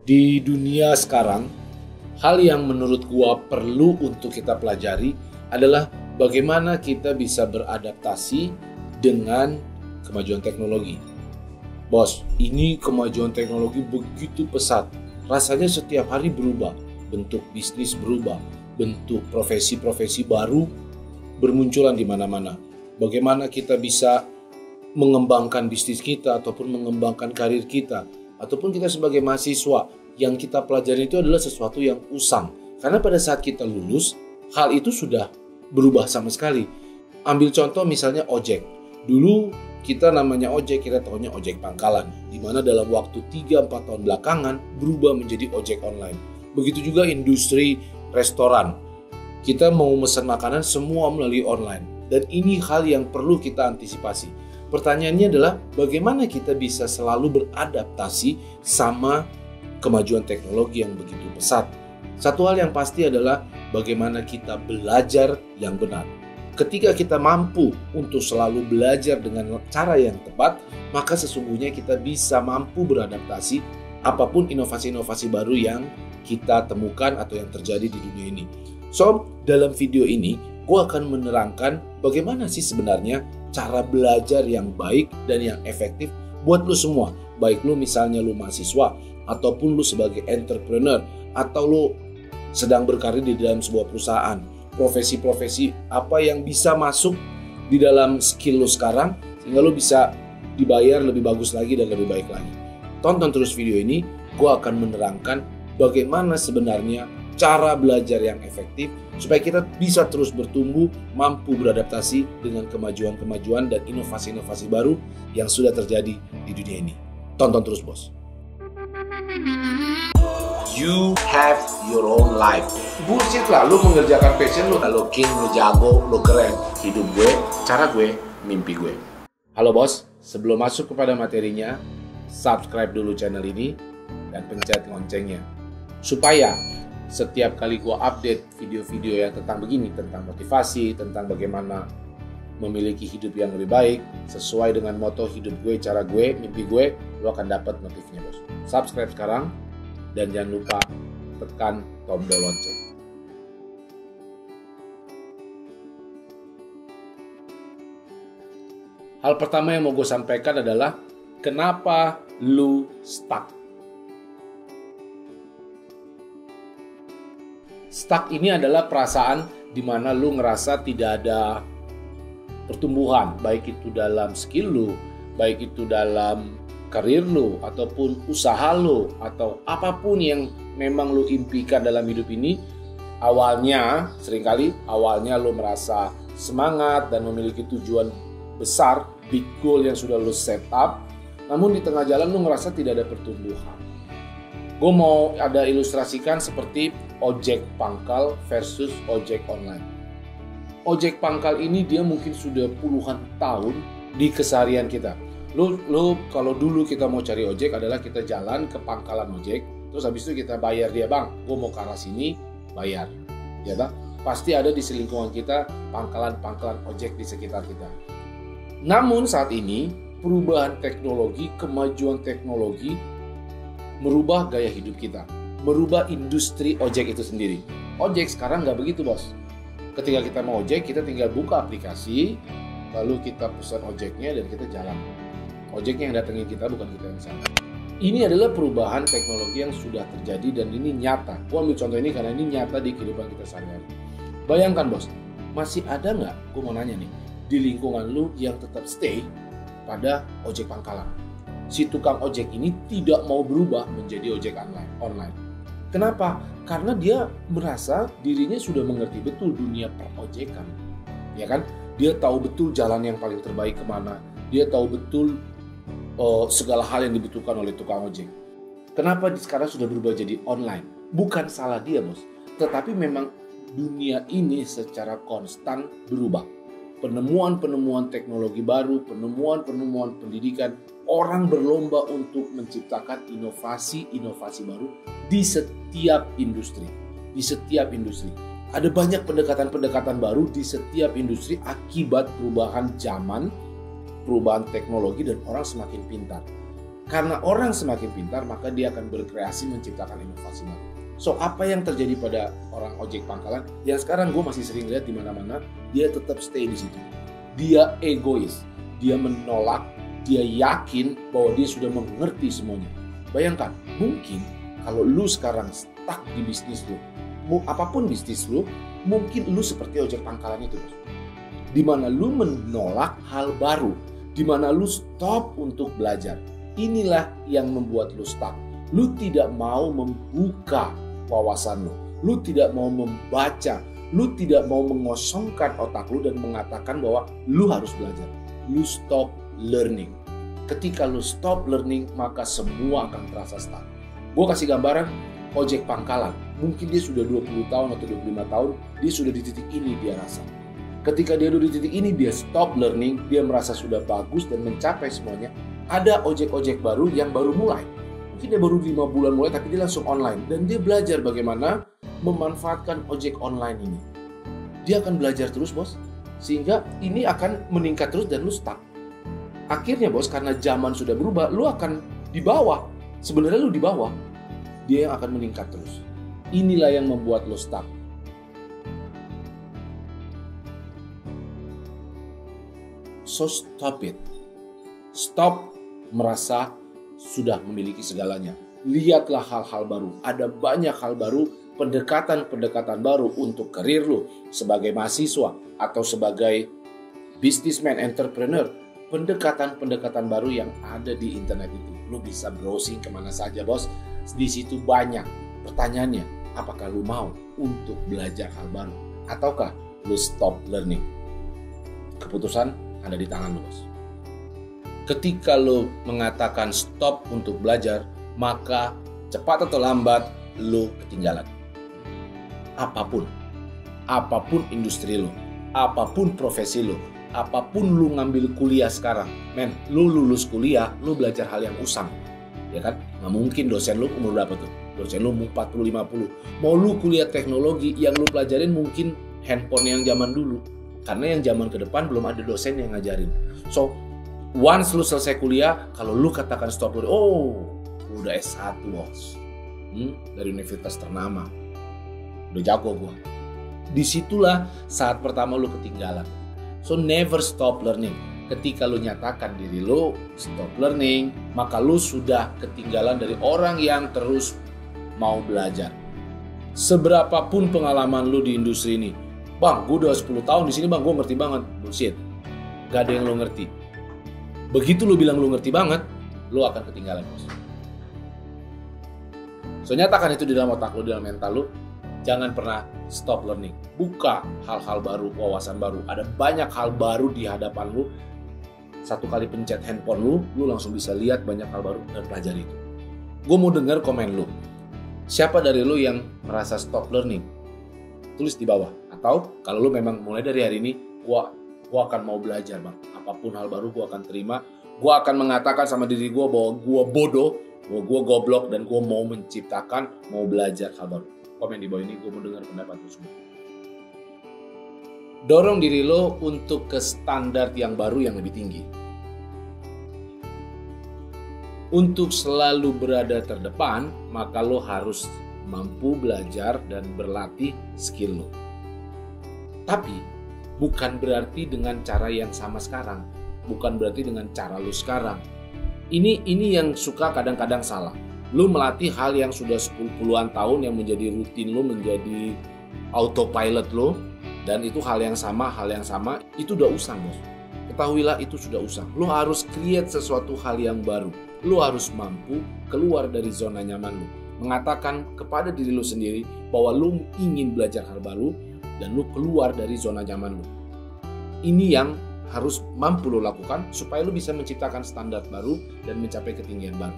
Di dunia sekarang, hal yang menurut gua perlu untuk kita pelajari adalah bagaimana kita bisa beradaptasi dengan kemajuan teknologi. Bos, ini kemajuan teknologi begitu pesat. Rasanya setiap hari berubah. Bentuk bisnis berubah. Bentuk profesi-profesi baru bermunculan di mana-mana. Bagaimana kita bisa mengembangkan bisnis kita ataupun mengembangkan karir kita. Ataupun kita sebagai mahasiswa, yang kita pelajari itu adalah sesuatu yang usang. Karena pada saat kita lulus, hal itu sudah berubah sama sekali. Ambil contoh misalnya ojek. Dulu kita namanya ojek, kita tahunya ojek pangkalan. Di mana dalam waktu 3-4 tahun belakangan berubah menjadi ojek online. Begitu juga industri restoran. Kita mau pesan makanan semua melalui online. Dan ini hal yang perlu kita antisipasi. Pertanyaannya adalah bagaimana kita bisa selalu beradaptasi sama kemajuan teknologi yang begitu pesat. Satu hal yang pasti adalah bagaimana kita belajar yang benar. Ketika kita mampu untuk selalu belajar dengan cara yang tepat, maka sesungguhnya kita bisa mampu beradaptasi apapun inovasi-inovasi baru yang kita temukan atau yang terjadi di dunia ini. So, dalam video ini, gue akan menerangkan bagaimana sih sebenarnya cara belajar yang baik dan yang efektif buat lu semua. Baik lu misalnya lu mahasiswa, ataupun lu sebagai entrepreneur, atau lu sedang berkarir di dalam sebuah perusahaan. Profesi-profesi apa yang bisa masuk di dalam skill lu sekarang, sehingga lu bisa dibayar lebih bagus lagi dan lebih baik lagi. Tonton terus video ini, gue akan menerangkan bagaimana sebenarnya cara belajar yang efektif supaya kita bisa terus bertumbuh, mampu beradaptasi dengan kemajuan-kemajuan dan inovasi-inovasi baru yang sudah terjadi di dunia ini. Tonton terus, bos. You have your own life. Bullshit lah, lu mengerjakan passion lu. Lu king, lu jago, lu keren. Hidup gue, cara gue, mimpi gue. Halo bos, sebelum masuk kepada materinya, subscribe dulu channel ini dan pencet loncengnya. Supaya setiap kali gue update video-video yang tentang begini, tentang motivasi, tentang bagaimana memiliki hidup yang lebih baik, sesuai dengan moto hidup gue, cara gue, mimpi gue, lo akan dapat notifnya bos. Subscribe sekarang, dan jangan lupa tekan tombol lonceng. Hal pertama yang mau gue sampaikan adalah kenapa lu stuck. Stuck ini adalah perasaan di mana lu ngerasa tidak ada pertumbuhan, baik itu dalam skill lu, baik itu dalam karir lu, ataupun usaha lu, atau apapun yang memang lu impikan dalam hidup ini. Awalnya, seringkali awalnya lu merasa semangat dan memiliki tujuan besar, big goal yang sudah lu set up, namun di tengah jalan lu ngerasa tidak ada pertumbuhan. Gue mau ada ilustrasikan seperti ojek pangkal versus ojek online. Ojek pangkal ini dia mungkin sudah puluhan tahun di keseharian kita. Lu kalau dulu kita mau cari ojek adalah kita jalan ke pangkalan ojek, terus habis itu kita bayar dia, bang, gue mau ke arah sini, bayar, ya bang. Pasti ada di selingkungan kita pangkalan-pangkalan ojek di sekitar kita. Namun saat ini perubahan teknologi, kemajuan teknologi merubah gaya hidup kita, merubah industri ojek itu sendiri. Ojek sekarang nggak begitu bos. Ketika kita mau ojek, kita tinggal buka aplikasi, lalu kita pesan ojeknya dan kita jalan. Ojeknya yang datengin kita, bukan kita yang sana. Ini adalah perubahan teknologi yang sudah terjadi dan ini nyata. Gua ambil contoh ini karena ini nyata di kehidupan kita sehari-hari. Bayangkan bos, masih ada nggak, gua mau nanya nih, di lingkungan lu yang tetap stay pada ojek pangkalan? Si tukang ojek ini tidak mau berubah menjadi ojek online. Kenapa? Karena dia merasa dirinya sudah mengerti betul dunia perojekan. Ya kan? Dia tahu betul jalan yang paling terbaik kemana. Dia tahu betul segala hal yang dibutuhkan oleh tukang ojek. Kenapa sekarang sudah berubah jadi online? Bukan salah dia bos. Tetapi memang dunia ini secara konstan berubah. Penemuan-penemuan teknologi baru, penemuan-penemuan pendidikan, orang berlomba untuk menciptakan inovasi-inovasi baru di setiap industri. Di setiap industri. Ada banyak pendekatan-pendekatan baru di setiap industri akibat perubahan zaman, perubahan teknologi, dan orang semakin pintar. Karena orang semakin pintar, maka dia akan berkreasi menciptakan inovasi baru. So, apa yang terjadi pada orang ojek pangkalan? Yang sekarang gue masih sering lihat di mana-mana, dia tetap stay di situ. Dia egois, dia menolak, dia yakin bahwa dia sudah mengerti semuanya. Bayangkan, mungkin kalau lu sekarang stuck di bisnis lu, apapun bisnis lu, mungkin lu seperti ojek pangkalan itu, bos. Di mana lu menolak hal baru, di mana lu stop untuk belajar. Inilah yang membuat lu stuck. Lu tidak mau membuka wawasan lu. Lu tidak mau membaca. Lu tidak mau mengosongkan otak lu dan mengatakan bahwa lu harus belajar. Lu stop learning. Ketika lu stop learning, maka semua akan terasa stuck. Gue kasih gambaran ojek pangkalan. Mungkin dia sudah 20 tahun atau 25 tahun, dia sudah di titik ini dia rasa. Ketika dia di titik ini, dia stop learning, dia merasa sudah bagus dan mencapai semuanya. Ada ojek-ojek baru yang baru mulai. Mungkin dia baru 5 bulan mulai, tapi dia langsung online. Dan dia belajar bagaimana memanfaatkan ojek online ini. Dia akan belajar terus, bos. Sehingga ini akan meningkat terus dan lu stuck. Akhirnya, bos, karena zaman sudah berubah, lu akan di bawah. Sebenarnya lu di bawah. Dia yang akan meningkat terus. Inilah yang membuat lu stuck. So stop it. Stop merasa sudah memiliki segalanya. Lihatlah hal-hal baru. Ada banyak hal baru, pendekatan-pendekatan baru untuk karir lu sebagai mahasiswa atau sebagai businessman, entrepreneur. Pendekatan-pendekatan baru yang ada di internet itu. Lu bisa browsing kemana saja, bos. Di situ banyak. Pertanyaannya, apakah lu mau untuk belajar hal baru? Ataukah lu stop learning? Keputusan ada di tangan lu, bos. Ketika lu mengatakan stop untuk belajar, maka cepat atau lambat lu ketinggalan. Apapun industri lu, apapun profesi lu, apapun lu ngambil kuliah sekarang, lu lulus kuliah, lu belajar hal yang usang, ya kan? Nggak mungkin dosen lu umur berapa tuh? Dosen lu 40-50. Mau lu kuliah teknologi, yang lu pelajarin mungkin handphone yang zaman dulu. Karena yang zaman ke depan belum ada dosen yang ngajarin. So, once lu selesai kuliah, kalau lu katakan stop, udah S1, bos. Dari universitas ternama. Udah jago gua. Disitulah saat pertama lu ketinggalan. So, never stop learning. Ketika lu nyatakan diri lu stop learning, maka lu sudah ketinggalan dari orang yang terus mau belajar. Seberapapun pengalaman lu di industri ini, bang, gue udah 10 tahun di sini, bang, gue ngerti banget. Bullshit. Gak ada yang lu ngerti. Begitu lu bilang lu ngerti banget, lu akan ketinggalan, bos. So, nyatakan itu di dalam otak lu, di dalam mental lu. Jangan pernah stop learning. Buka hal-hal baru, wawasan baru. Ada banyak hal baru di hadapan lu. Satu kali pencet handphone lu langsung bisa lihat banyak hal baru dan pelajari itu. Gue mau dengar komen lu. Siapa dari lu yang merasa stop learning? Tulis di bawah. Atau kalau lu memang mulai dari hari ini, gua akan mau belajar, bang. Apapun hal baru gua akan terima. Gua akan mengatakan sama diri gua bahwa gua bodoh, bahwa gua goblok, dan gua mau menciptakan, mau belajar hal baru. Komen di bawah ini, gua mau dengar pendapat lu semua. Dorong diri lo untuk ke standar yang baru yang lebih tinggi. Untuk selalu berada terdepan, maka lo harus mampu belajar dan berlatih skill lo. Tapi bukan berarti dengan cara yang sama sekarang. Bukan berarti dengan cara lo sekarang. Ini yang suka kadang-kadang salah. Lo melatih hal yang sudah 10-an tahun yang menjadi rutin lo, menjadi autopilot lo, dan itu hal yang sama, itu udah usang, bos. Ketahuilah itu sudah usang. Lo harus create sesuatu hal yang baru. Lo harus mampu keluar dari zona nyaman lo. Mengatakan kepada diri lo sendiri bahwa lo ingin belajar hal baru dan lo keluar dari zona nyaman lo. Ini yang harus mampu lo lakukan supaya lo bisa menciptakan standar baru dan mencapai ketinggian baru.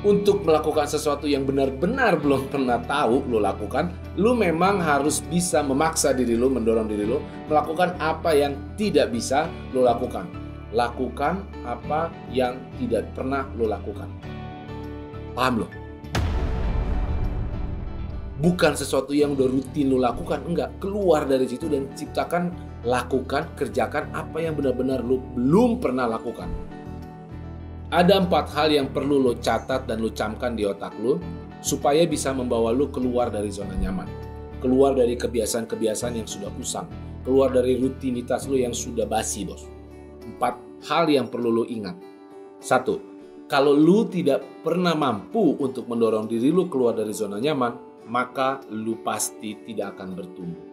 Untuk melakukan sesuatu yang benar-benar belum pernah tahu lo lakukan, lo memang harus bisa memaksa diri lo, mendorong diri lo melakukan apa yang tidak bisa lo lakukan. Lakukan apa yang tidak pernah lo lakukan. Paham lo? Bukan sesuatu yang udah rutin lo lakukan, enggak. Keluar dari situ dan ciptakan lakukan, kerjakan apa yang benar-benar lu belum pernah lakukan. Ada 4 hal yang perlu lo catat dan lo camkan di otak lo supaya bisa membawa lo keluar dari zona nyaman. Keluar dari kebiasaan-kebiasaan yang sudah usang. Keluar dari rutinitas lo yang sudah basi, bos. 4 hal yang perlu lo ingat. 1. Kalau lo tidak pernah mampu untuk mendorong diri lo keluar dari zona nyaman, maka lo pasti tidak akan bertumbuh.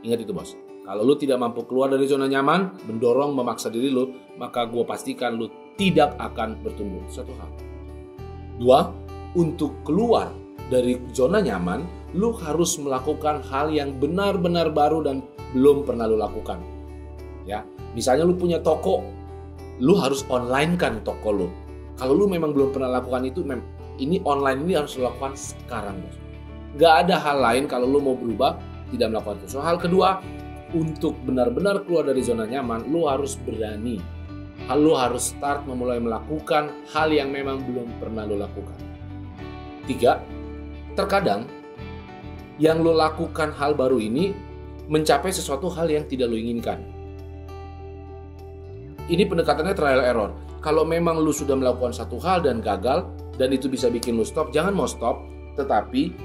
Ingat itu, bos. Kalau lo tidak mampu keluar dari zona nyaman, mendorong, memaksa diri lo, maka gue pastikan lo tidak akan bertumbuh. Satu hal. 2. Untuk keluar dari zona nyaman, lo harus melakukan hal yang benar-benar baru dan belum pernah lo lakukan. Ya, misalnya lo punya toko, lo harus online kan toko lo. Kalau lo memang belum pernah lakukan itu, ini online ini harus lo lakukan sekarang, bos. Gak ada hal lain kalau lo mau berubah tidak melakukan itu. So, hal kedua, untuk benar-benar keluar dari zona nyaman, lo harus berani. Lo harus start memulai melakukan hal yang memang belum pernah lo lakukan. 3. Terkadang yang lo lakukan hal baru ini mencapai sesuatu hal yang tidak lo inginkan. Ini pendekatannya trial error. Kalau memang lo sudah melakukan satu hal dan gagal, dan itu bisa bikin lo stop, jangan mau stop, tetapi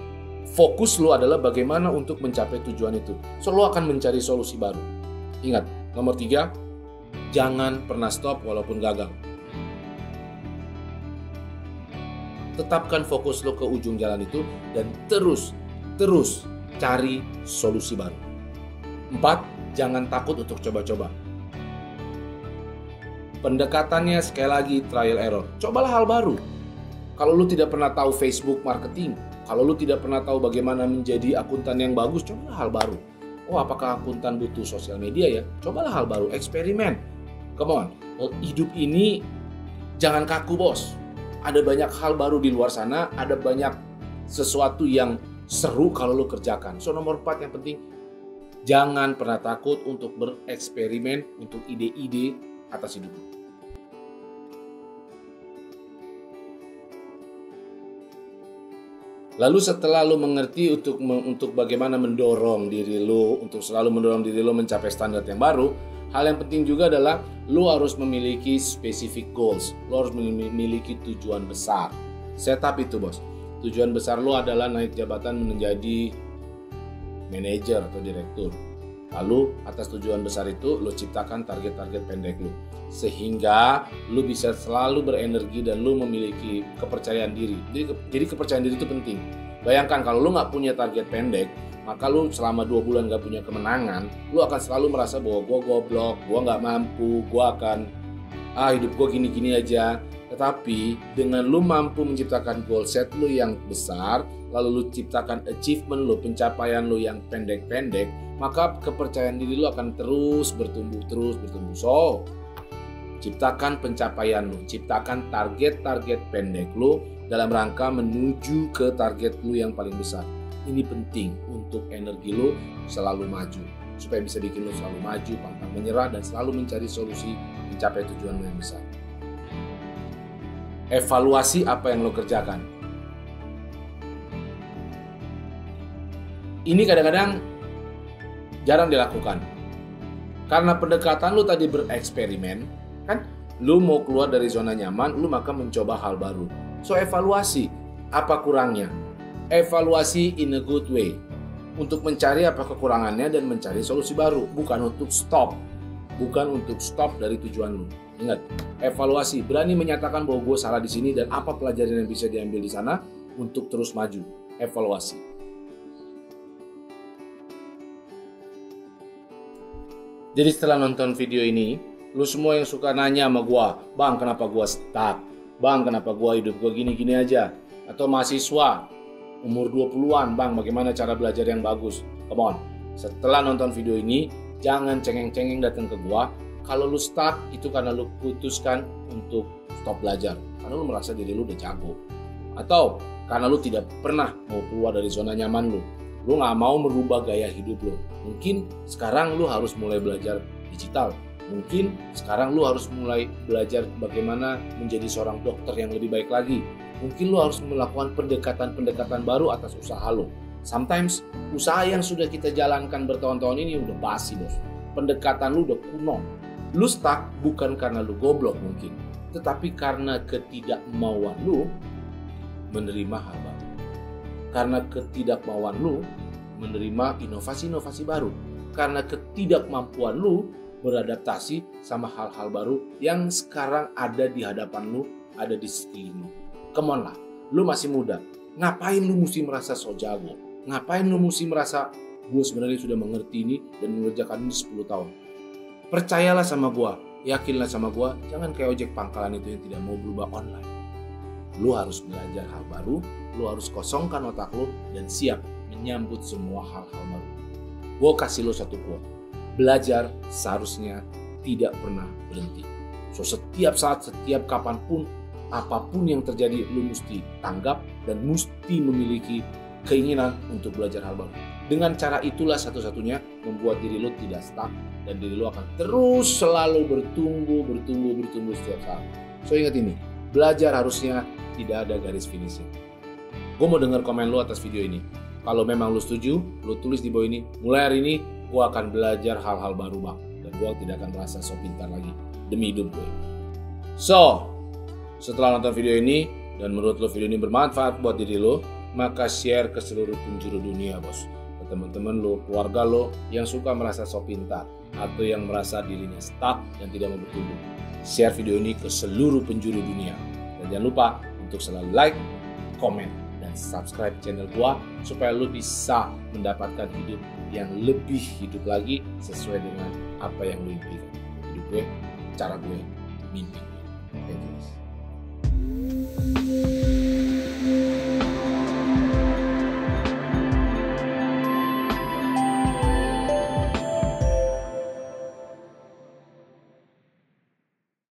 fokus lo adalah bagaimana untuk mencapai tujuan itu. So, lo akan mencari solusi baru. Ingat, nomor 3, jangan pernah stop walaupun gagal. Tetapkan fokus lo ke ujung jalan itu dan terus cari solusi baru. 4. Jangan takut untuk coba-coba. Pendekatannya sekali lagi trial error. Cobalah hal baru. Kalau lo tidak pernah tahu Facebook marketing, kalau lo tidak pernah tahu bagaimana menjadi akuntan yang bagus, cobalah hal baru. Oh, apakah akuntan butuh sosial media ya? Cobalah hal baru, eksperimen. Come on, hidup ini jangan kaku, bos. Ada banyak hal baru di luar sana, ada banyak sesuatu yang seru kalau lo kerjakan. So, nomor 4 yang penting, jangan pernah takut untuk bereksperimen untuk ide-ide atas hidup lo. Lalu setelah lo mengerti untuk bagaimana mendorong diri lo, untuk selalu mendorong diri lo mencapai standar yang baru, hal yang penting juga adalah lo harus memiliki specific goals. Lo harus memiliki tujuan besar. Setup itu, bos. Tujuan besar lo adalah naik jabatan menjadi manajer atau direktur. Lalu atas tujuan besar itu lo ciptakan target-target pendek lo, sehingga lo bisa selalu berenergi dan lo memiliki kepercayaan diri. Jadi kepercayaan diri itu penting. Bayangkan kalau lo nggak punya target pendek, maka lo selama 2 bulan nggak punya kemenangan, lo akan selalu merasa bahwa gue goblok, gue nggak mampu, gue akan hidup gue gini-gini aja. Tetapi dengan lo mampu menciptakan goal set lo yang besar, lalu lo ciptakan achievement lo, pencapaian lo yang pendek-pendek, maka kepercayaan diri lo akan terus bertumbuh. So, ciptakan pencapaian lo, ciptakan target-target pendek lo dalam rangka menuju ke target lo yang paling besar. Ini penting untuk energi lo selalu maju, supaya bisa bikin lo selalu maju, pantang menyerah, dan selalu mencari solusi mencapai tujuan lo yang besar. Evaluasi apa yang lo kerjakan. Ini kadang-kadang jarang dilakukan. Karena pendekatan lo tadi bereksperimen, kan? Lo mau keluar dari zona nyaman, lo maka mencoba hal baru. So, evaluasi apa kurangnya. Evaluasi in a good way. Untuk mencari apa kekurangannya dan mencari solusi baru. Bukan untuk stop. Bukan untuk stop dari tujuan lo. Ingat, evaluasi, berani menyatakan bahwa gue salah di sini dan apa pelajaran yang bisa diambil di sana untuk terus maju. Evaluasi. Jadi setelah nonton video ini, lu semua yang suka nanya sama gue, bang kenapa gue stuck? Bang kenapa gue hidup gue gini-gini aja? Atau mahasiswa umur 20-an, bang bagaimana cara belajar yang bagus? Come on, setelah nonton video ini, jangan cengeng-cengeng datang ke gue. Kalau lu stuck, itu karena lu putuskan untuk stop belajar. Karena lu merasa diri lu udah jago. Atau karena lu tidak pernah mau keluar dari zona nyaman lu. Lu gak mau merubah gaya hidup lu. Mungkin sekarang lu harus mulai belajar digital. Mungkin sekarang lu harus mulai belajar bagaimana menjadi seorang dokter yang lebih baik lagi. Mungkin lu harus melakukan pendekatan-pendekatan baru atas usaha lu. Sometimes usaha yang sudah kita jalankan bertahun-tahun ini udah basi, bos. Pendekatan lu udah kuno. Lu stuck bukan karena lu goblok mungkin, tetapi karena ketidakmauan lu menerima hal baru. Karena ketidakmauan lu menerima inovasi-inovasi baru. Karena ketidakmampuan lu beradaptasi sama hal-hal baru yang sekarang ada di hadapan lu, ada di sekeliling lu. Come on lah, lu masih muda. Ngapain lu mesti merasa so jago? Ngapain lu mesti merasa gue sebenarnya sudah mengerti ini dan mengerjakan ini 10 tahun? Percayalah sama gue, yakinlah sama gue, jangan kayak ojek pangkalan itu yang tidak mau berubah online. Lu harus belajar hal baru, lu harus kosongkan otak lu dan siap menyambut semua hal-hal baru. Gue kasih lu satu quote, belajar seharusnya tidak pernah berhenti. So setiap saat, setiap kapanpun, apapun yang terjadi, lu mesti tanggap dan mesti memiliki keinginan untuk belajar hal baru. Dengan cara itulah satu-satunya membuat diri lu tidak stuck dan diri lu akan terus selalu bertumbuh setiap saat. So ingat ini, belajar harusnya tidak ada garis finishnya. Gue mau dengar komen lu atas video ini. Kalau memang lu setuju, lu tulis di bawah ini, mulai hari ini gue akan belajar hal-hal baru bang, dan gue tidak akan merasa so pintar lagi demi hidup gue. So, setelah nonton video ini dan menurut lo video ini bermanfaat buat diri lo, maka share ke seluruh penjuru dunia, bos. Ke teman-teman lo, keluarga lo yang suka merasa so pintar atau yang merasa dirinya stuck dan tidak mau bertumbuh. Share video ini ke seluruh penjuru dunia. Dan jangan lupa untuk selalu like, komen, dan subscribe channel gua supaya lo bisa mendapatkan hidup yang lebih hidup lagi sesuai dengan apa yang lo impikan. Hidup gue, cara gue, mimpi gue. Thank you.